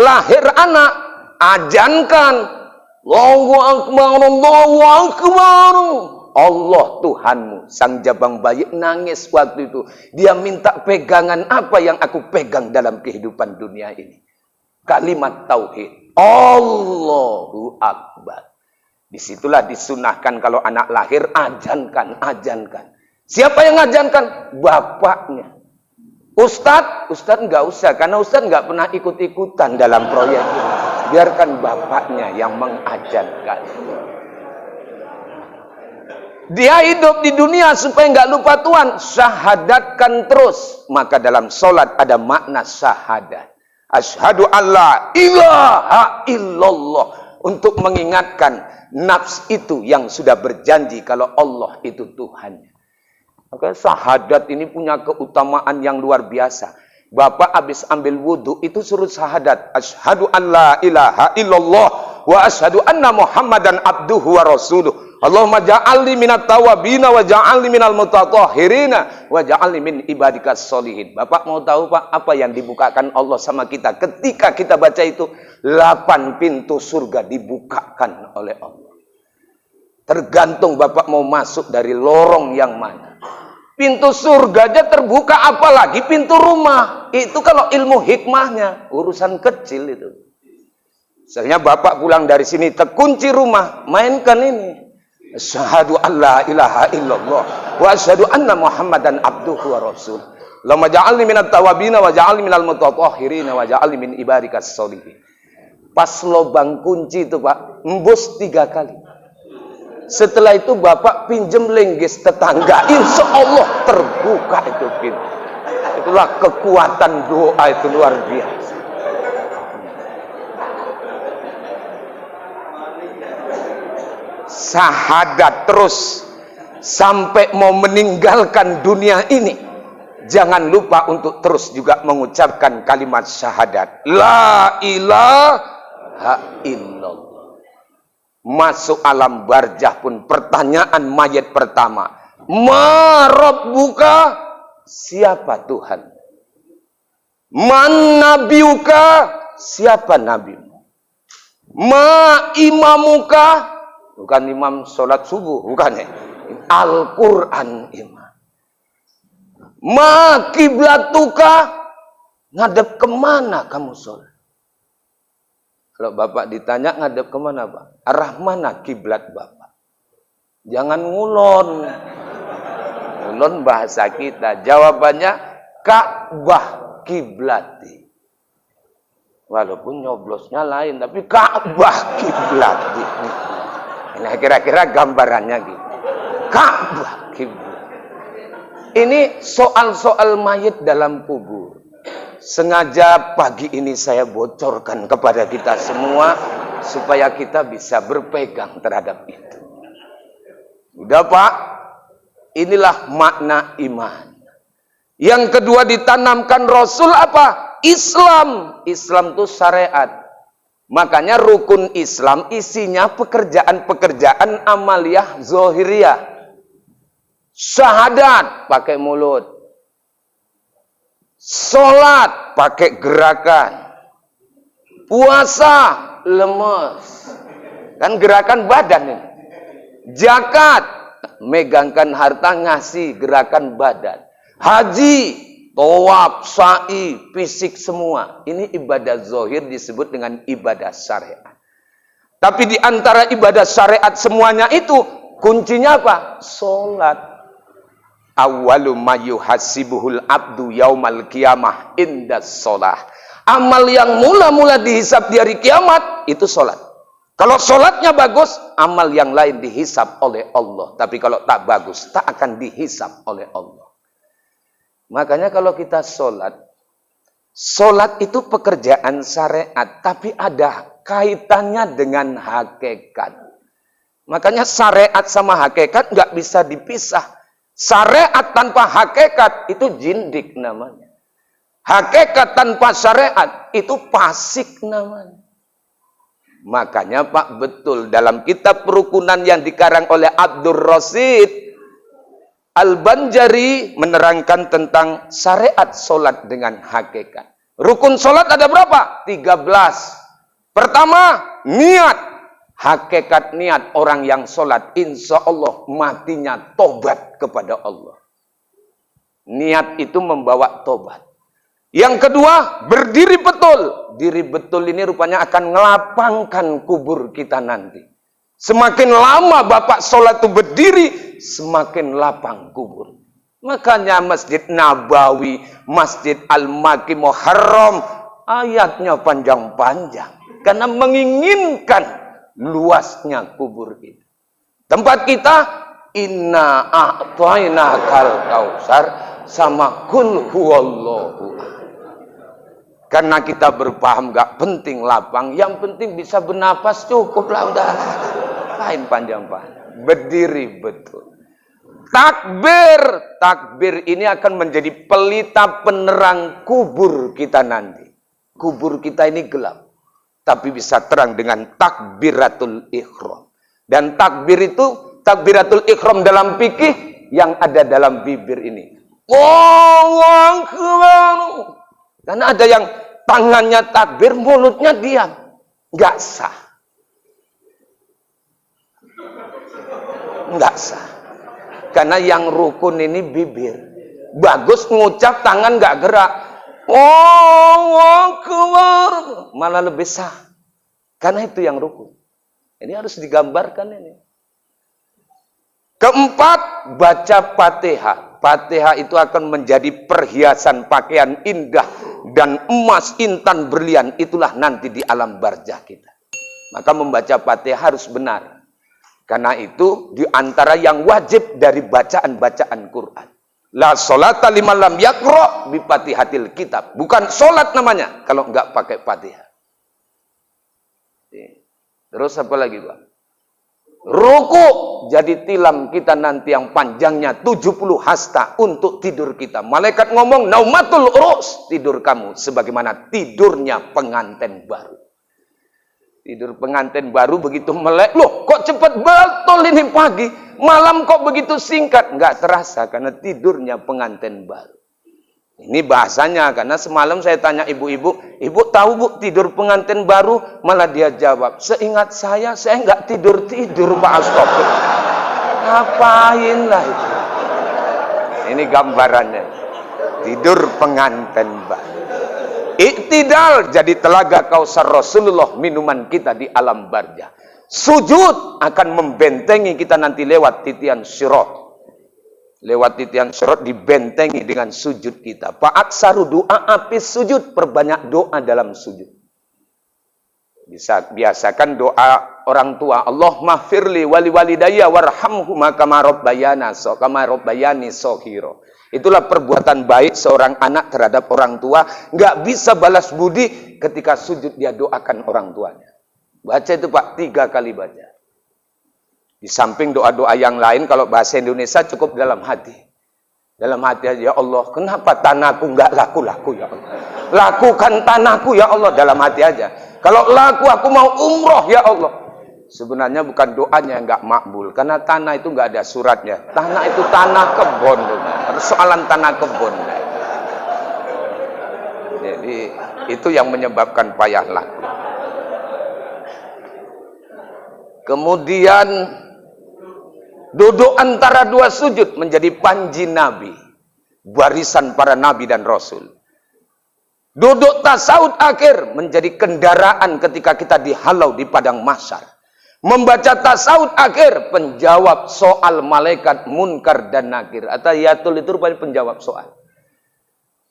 lahir anak, ajankan, Allahu Akbar, Allahu Akbar. Allah Tuhanmu, sang jabang bayi nangis waktu itu. Dia minta pegangan apa yang aku pegang dalam kehidupan dunia ini. Kalimat tauhid. Allahu Akbar. Disitulah disunahkan kalau anak lahir, ajankan, ajankan. Siapa yang ajankan? Bapaknya. Ustadz nggak usah, karena Ustadz nggak pernah ikut-ikutan dalam proyek ini. Biarkan bapaknya yang mengajankan. Dia hidup di dunia supaya nggak lupa Tuhan. Syahadatkan terus. Maka dalam sholat ada makna syahadat. Asyhadu alla ilaha illallah. Untuk mengingatkan nafs itu yang sudah berjanji kalau Allah itu Tuhannya. Maka syahadat ini punya keutamaan yang luar biasa. Bapak habis ambil wudhu itu suruh syahadat. Asyhadu alla ilaha illallah. Wa asyhadu anna Muhammadan abduhu wa rasuluh. Allahumma ja'alni minat tawabina wa ja'alni minal mutatahhirina wa ja'alni min ibadikas solihin. Bapak mau tahu Pak apa yang dibukakan Allah sama kita ketika kita baca itu? 8 pintu surga dibukakan oleh Allah. Tergantung Bapak mau masuk dari lorong yang mana. Pintu surga aja terbuka, apalagi pintu rumah. Itu kalau ilmu hikmahnya urusan kecil itu. Misalnya Bapak pulang dari sini terkunci rumah, mainkan ini. Asyhadu alla ilaha illallah wa asyhadu anna Muhammadan abduhu wa rasul. Allahumma ja'alni minat tawabina wa ja'alni minal mutatahhirina wa ja'alni min ibadikas solihin. Pas lubang kunci itu Pak, embus 3 kali. Setelah itu Bapak pinjem linggis tetangga, insya Allah terbuka itu pintu. Itulah kekuatan doa, itu luar biasa. Syahadat terus sampai mau meninggalkan dunia ini. Jangan lupa untuk terus juga mengucapkan kalimat syahadat. La ilaha illallah. Masuk alam barzah pun pertanyaan mayat pertama. Ma rabbuka? Siapa Tuhan? Man nabiuka? Siapa nabimu? Ma imamuka? Bukan imam sholat subuh, bukan ya. Al-Quran imam. Ma kiblatuka? Ngadep kemana kamu sholat? Kalau bapak ditanya ngadep kemana pak? Arah mana kiblat bapak? Jangan ngulon. Ngulon bahasa kita. Jawabannya Ka'bah kiblati. Walaupun nyoblosnya lain, tapi Ka'bah kiblati. Nah, kira-kira gambarannya gitu. Ka'bah kiblat. Ini soal-soal mayit dalam kubur. Sengaja pagi ini saya bocorkan kepada kita semua supaya kita bisa berpegang terhadap itu. Udah Pak, inilah makna iman. Yang kedua ditanamkan Rasul apa? Islam. Islam itu syariat. Makanya rukun Islam isinya pekerjaan-pekerjaan amaliyah zohiriyah. Syahadat pakai mulut. Sholat pakai gerakan. Puasa lemes. Kan gerakan badan ini. Zakat megangkan harta ngasih gerakan badan. Haji, tawaf, sa'i, fisik semua. Ini ibadah zohir disebut dengan ibadah syariat. Tapi di antara ibadah syariat semuanya itu kuncinya apa? Sholat. Awwalu ma yuhasibuhul abdu yaumal qiyamah indas sholah. Amal yang mula-mula dihisab di hari kiamat itu sholat. Kalau sholatnya bagus, amal yang lain dihisab oleh Allah. Tapi kalau tak bagus, tak akan dihisab oleh Allah. Makanya kalau kita sholat, sholat itu pekerjaan syariat, tapi ada kaitannya dengan hakikat. Makanya syariat sama hakikat nggak bisa dipisah. Syariat tanpa hakikat itu jindik namanya. Hakikat tanpa syariat itu fasik namanya. Makanya Pak betul dalam kitab perukunan yang dikarang oleh Abdur Rasid Al-Banjari menerangkan tentang syariat solat dengan hakikat. Rukun solat ada berapa? 13. Pertama, niat. Hakikat niat orang yang sholat, insya Allah matinya tobat kepada Allah. Niat itu membawa tobat. Yang kedua, berdiri betul. Diri betul ini rupanya akan ngelapangkan kubur kita nanti. Semakin lama Bapak sholat itu berdiri, semakin lapang kubur. Makanya Masjid Nabawi, Masjid Al-Maki Muharram, ayatnya panjang-panjang. Karena menginginkan luasnya kubur kita. Tempat kita inna a'tainakal kausar sama kul huwallahu. Karena kita berpaham gak penting lapang, yang penting bisa bernapas cukup lah udah. Lain panjang-panjang. Berdiri betul. Takbir, takbir ini akan menjadi pelita penerang kubur kita nanti. Kubur kita ini gelap. Tapi bisa terang dengan takbiratul ikhram. Dan takbir itu, takbiratul ikhram dalam fikih yang ada dalam bibir ini. Allahu Akbar. Karena ada yang tangannya takbir, mulutnya diam. Nggak sah. Nggak sah. Karena yang rukun ini bibir. Bagus ngucap, tangan nggak gerak. Allahu Akbar. Malah lebih sah. Karena itu yang rukun. Ini harus digambarkan ini. Keempat, baca Fatihah. Fatihah itu akan menjadi perhiasan pakaian indah dan emas intan berlian. Itulah nanti di alam barzah kita. Maka membaca Fatihah harus benar. Karena itu di antara yang wajib dari bacaan-bacaan Quran. La sholata liman lam yaqra bi Fatihatil kitab. Bukan sholat namanya kalau enggak pakai Fatihah. Terus apa lagi, Pak? Ruku jadi tilam kita nanti yang panjangnya 70 hasta untuk tidur kita. Malaikat ngomong naumatul urus, tidur kamu sebagaimana tidurnya pengantin baru. Tidur pengantin baru begitu melek, loh kok cepat betul ini pagi, malam kok begitu singkat? Enggak terasa karena tidurnya pengantin baru. Ini bahasanya, karena semalam saya tanya ibu-ibu, ibu tahu bu tidur pengantin baru? Malah dia jawab, seingat saya enggak tidur-tidur Pak Astagfirullah. Ngapain lah itu? Ini gambarannya, tidur pengantin baru. Iktidal jadi telaga Kausar Rasulullah, minuman kita di alam barzah. Sujud akan membentengi kita nanti lewat titian sirat. Lewat titian sirat dibentengi dengan sujud kita. Fa'aksaru doa apis sujud, perbanyak doa dalam sujud. Biasakan doa orang tua, Allahumma firli wali walidayya warhamhuma kama rabbayani shaghira. Itulah perbuatan baik seorang anak terhadap orang tua. Nggak bisa balas budi ketika sujud dia doakan orang tuanya. Baca itu Pak, 3 kali baca. Di samping doa-doa yang lain, kalau bahasa Indonesia cukup dalam hati. Dalam hati aja, ya Allah, kenapa tanahku nggak laku-laku ya Allah. Lakukan tanahku ya Allah, dalam hati aja. Kalau laku aku mau umroh ya Allah. Sebenarnya bukan doanya yang nggak makbul, karena tanah itu nggak ada suratnya. Tanah itu tanah kebun, persoalan tanah kebun. Jadi itu yang menyebabkan payah laku. Kemudian duduk antara 2 sujud menjadi panji Nabi, barisan para Nabi dan Rasul. Duduk tasawuf akhir menjadi kendaraan ketika kita dihalau di padang mahsyar. Membaca tasawuf akhir penjawab soal malaikat munkar dan nakir. Atahiyatul itu rupanya penjawab soal.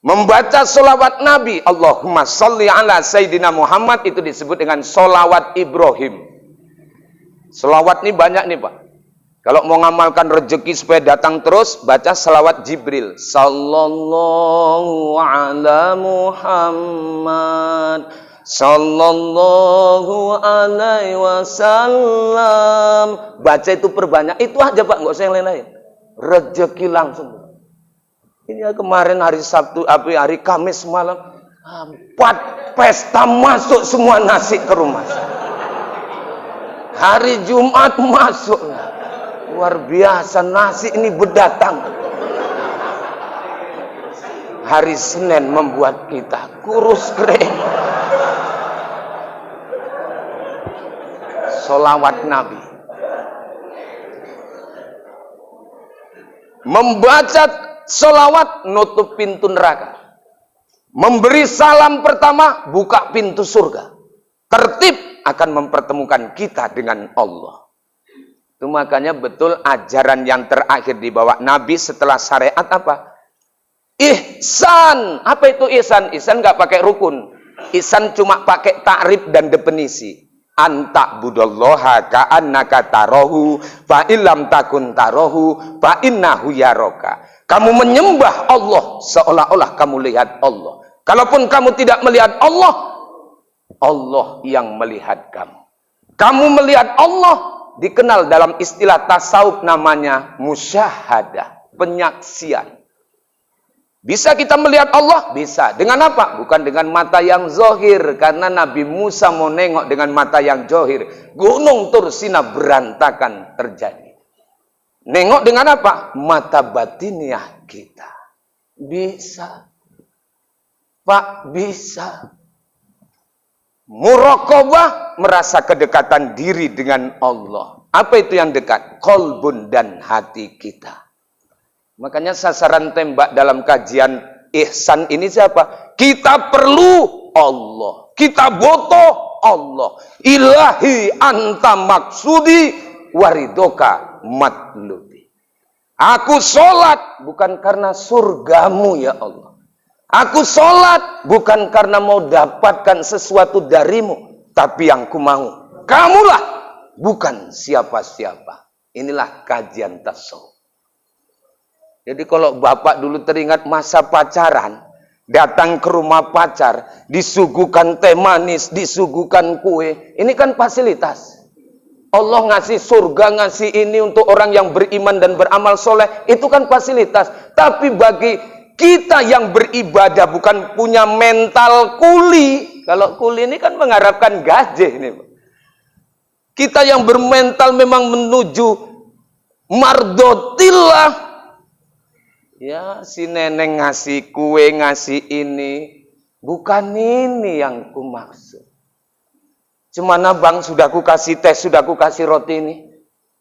Membaca solawat Nabi, Allahumma sholli ala Sayyidina Muhammad, itu disebut dengan solawat Ibrahim. Solawat ini banyak nih Pak. Kalau mau ngamalkan rezeki supaya datang terus, baca salawat Jibril. Sallallahu ala Muhammad, sallallahu alaihi wasallam. Baca itu perbanyak. Itu aja Pak, nggak usah yang lain-lain. Rezeki langsung. Ini kemarin hari Sabtu, hari Kamis malam, 4 pesta masuk semua nasi ke rumah. Hari Jumat masuk. Luar biasa, nasi ini berdatang. Hari Senin membuat kita kurus kering. Solawat Nabi. Membaca solawat nutup pintu neraka. Memberi salam pertama buka pintu surga. Tertib akan mempertemukan kita dengan Allah. Itu makanya betul ajaran yang terakhir dibawa Nabi setelah syariat apa? Ihsan. Apa itu ihsan? Ihsan nggak pakai rukun. Ihsan cuma pakai takrif dan definisi. Anta budallaha ka'annaka tarahu fa illam takun tarahu fa innahu yaraka. Kamu menyembah Allah seolah-olah kamu lihat Allah. Kalaupun kamu tidak melihat Allah, Allah yang melihat kamu. Kamu melihat Allah, dikenal dalam istilah tasawuf namanya musyahadah, penyaksian. Bisa kita melihat Allah? Bisa. Dengan apa? Bukan dengan mata yang zahir, karena Nabi Musa mau nengok dengan mata yang zahir. Gunung Tursina berantakan terjadi. Nengok dengan apa? Mata batiniah kita. Bisa. Pak, bisa. Muraqabah, merasa kedekatan diri dengan Allah. Apa itu yang dekat? Qalbun, dan hati kita. Makanya sasaran tembak dalam kajian ihsan ini siapa? Kita perlu Allah. Kita butuh Allah. Ilahi anta maksudi waridoka matlubi. Aku sholat bukan karena surgamu ya Allah. Aku sholat bukan karena mau dapatkan sesuatu darimu, tapi yang ku mau kamulah, bukan siapa-siapa. Inilah kajian tasawuf. Jadi kalau bapak dulu teringat masa pacaran, datang ke rumah pacar, disuguhkan teh manis, disuguhkan kue, ini kan fasilitas. Allah ngasih surga, ngasih ini untuk orang yang beriman dan beramal soleh, itu kan fasilitas. Tapi bagi kita yang beribadah bukan punya mental kuli. Kalau kuli ini kan mengharapkan gaji ini. Kita yang bermental memang menuju mardotillah. Ya, si neneng ngasih kue, ngasih ini. Bukan ini yang ku maksud. Cemana bang, sudah ku kasih teh, sudah ku kasih roti ini.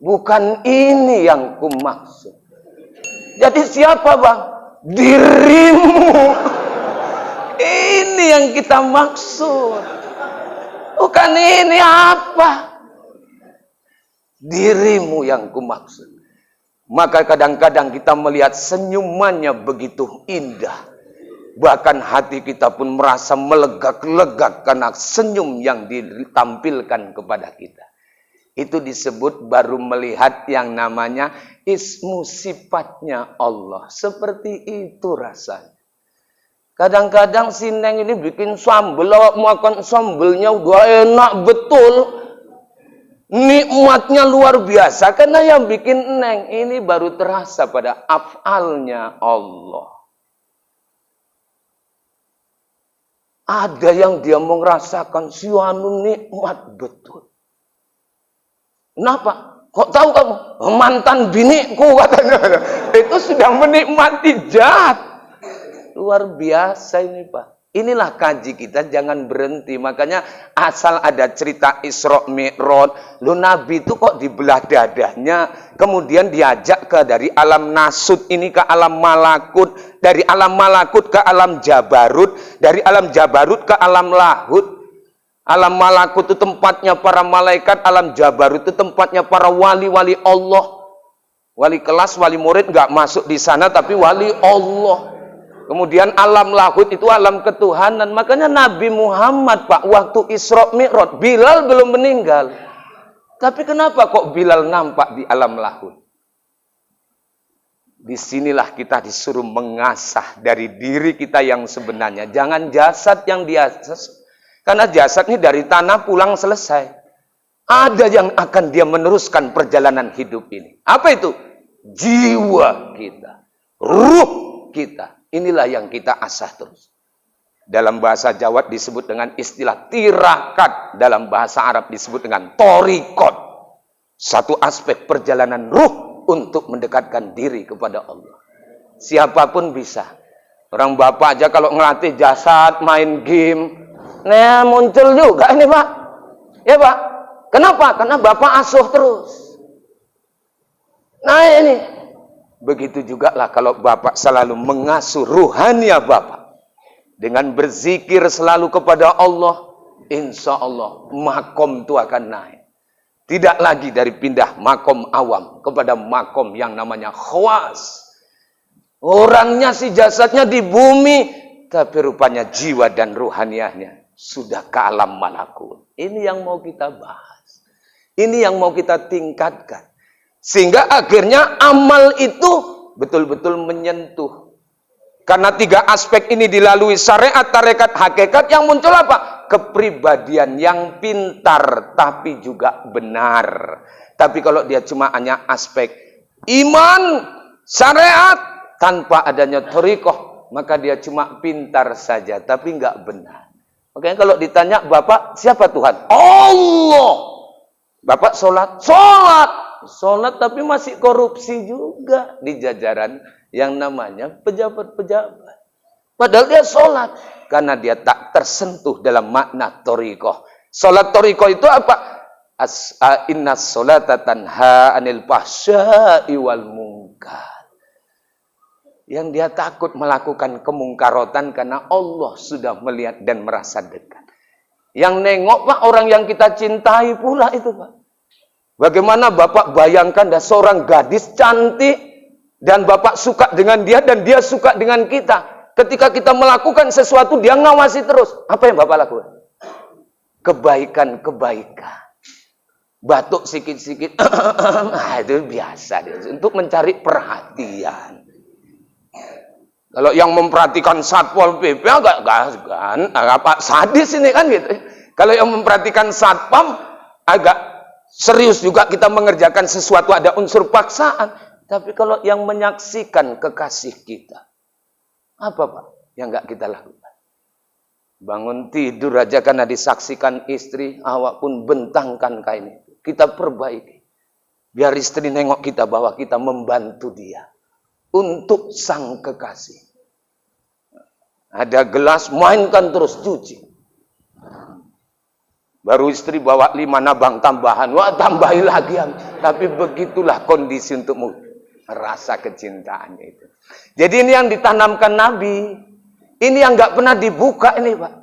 Bukan ini yang ku maksud. Jadi siapa bang? Dirimu. Ini yang yang kita maksud. Bukan ini apa? Dirimu yang kumaksud. Maka kadang-kadang kita melihat senyumannya begitu indah. Bahkan hati kita pun merasa melegak-legak karena senyum yang ditampilkan kepada kita. Itu disebut baru melihat yang namanya ismu sifatnya Allah. Seperti itu rasanya. Kadang-kadang si Neng ini bikin sambal, makan sambelnya udah enak betul. Nikmatnya luar biasa. Karena yang bikin Neng ini baru terasa pada af'alnya Allah. Ada yang dia merasakan si anu nikmat betul. Kenapa? Kok tahu kamu? Mantan biniku katanya. Itu sudah menikmati zat. Luar biasa ini Pak. Inilah kaji kita, jangan berhenti. Makanya asal ada cerita Isra Mi'raj, lu Nabi itu kok dibelah dadanya, kemudian diajak ke dari alam nasut ini ke alam malakut, dari alam malakut ke alam jabarut, dari alam jabarut ke alam lahut. Alam malakut itu tempatnya para malaikat, alam jabarut itu tempatnya para wali-wali Allah. Wali kelas, wali murid nggak masuk di sana, tapi wali Allah. Kemudian alam lahut itu alam ketuhanan. Makanya Nabi Muhammad Pak, waktu Isra Mi'raj, Bilal belum meninggal. Tapi kenapa kok Bilal nampak di alam lahut? Disinilah kita disuruh mengasah dari diri kita yang sebenarnya. Jangan jasad yang diasah. Karena jasad ini dari tanah pulang selesai. Ada yang akan dia meneruskan perjalanan hidup ini. Apa itu? Jiwa kita. Ruh kita. Inilah yang kita asah terus. Dalam bahasa Jawa disebut dengan istilah tirakat. Dalam bahasa Arab disebut dengan torikot. Satu aspek perjalanan ruh untuk mendekatkan diri kepada Allah. Siapapun bisa. Orang bapak aja kalau ngelatih jasad, main game. Nah muncul juga ini Pak. Ya Pak. Kenapa? Karena bapak asuh terus. Nah ini. Begitu juga lah kalau bapak selalu mengasuh ruhania bapak. Dengan berzikir selalu kepada Allah. Insya Allah makom itu akan naik. Tidak lagi dari pindah makom awam kepada makom yang namanya khawas. Orangnya si jasadnya di bumi. Tapi rupanya jiwa dan ruhaniahnya sudah ke alam malakut. Ini yang mau kita bahas. Ini yang mau kita tingkatkan. Sehingga akhirnya amal itu betul-betul menyentuh. Karena tiga aspek ini dilalui syariat, tarekat, hakikat, yang muncul apa? Kepribadian yang pintar tapi juga benar. Tapi kalau dia cuma hanya aspek iman, syariat, tanpa adanya thariqah, maka dia cuma pintar saja tapi nggak benar. Makanya kalau ditanya, Bapak siapa Tuhan? Allah. Bapak sholat? Sholat tapi masih korupsi juga di jajaran yang namanya pejabat-pejabat. Padahal dia sholat. Karena dia tak tersentuh dalam makna thariqah. Sholat thariqah itu apa? Inna sholata tanha anil fahsya'i wal munkar. Yang dia takut melakukan kemungkarotan karena Allah sudah melihat dan merasa dekat. Yang nengok Pak, orang yang kita cintai pula itu Pak. Bagaimana Bapak bayangkan ada seorang gadis cantik dan Bapak suka dengan dia dan dia suka dengan kita. Ketika kita melakukan sesuatu dia ngawasi terus. Apa yang Bapak lakukan? Kebaikan-kebaikan. Batuk sikit-sikit. Itu biasa dia. Untuk mencari perhatian. Kalau yang memperhatikan Satpol PP agak kan, agak sadis ini kan gitu. Kalau yang memperhatikan Satpam agak serius juga kita mengerjakan sesuatu, ada unsur paksaan. Tapi kalau yang menyaksikan kekasih kita, apa Pak yang enggak kita lakukan? Bangun tidur aja karena disaksikan istri, awak pun bentangkan kain itu. Kita perbaiki. Biar istri nengok kita bahwa kita membantu dia. Untuk sang kekasih. Ada gelas, mainkan terus, cuci. Baru istri bawa 5 nabang tambahan. Wah, tambahi lagi. Tapi begitulah kondisi untuk rasa kecintaan itu. Jadi ini yang ditanamkan Nabi. Ini yang nggak pernah dibuka ini Pak.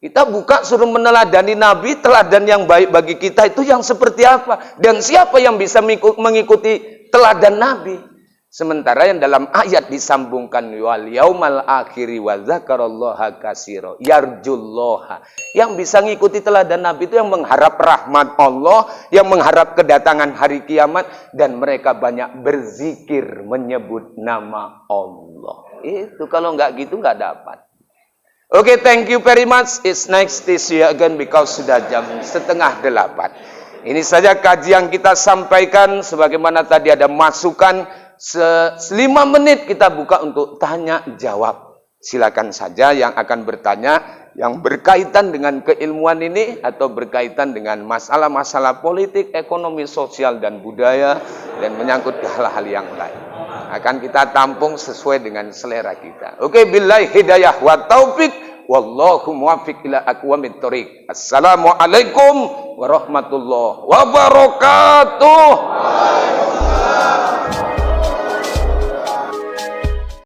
Kita buka suruh meneladani Nabi, teladan yang baik bagi kita itu yang seperti apa? Dan siapa yang bisa mengikuti teladan Nabi? Sementara yang dalam ayat disambungkan wal yaumal akhiri wa dzakarallaha katsira yarjullaha. Yang bisa ngikuti teladan Nabi itu yang mengharap rahmat Allah, yang mengharap kedatangan hari kiamat, dan mereka banyak berzikir menyebut nama Allah. Itu kalau nggak gitu nggak dapat. Oke, thank you very much. It's next this year again because sudah jam 7:30. Ini saja kaji yang kita sampaikan. Sebagaimana tadi ada masukan, 5 menit kita buka untuk tanya jawab. Silakan saja yang akan bertanya yang berkaitan dengan keilmuan ini atau berkaitan dengan masalah-masalah politik, ekonomi, sosial, dan budaya, dan menyangkut hal-hal yang lain. Akan kita tampung sesuai dengan selera kita. Oke, billahi hidayah wa taufik. Wallahu muwaffiq ila aqwamit thoriq. Assalamualaikum warahmatullahi wabarakatuh.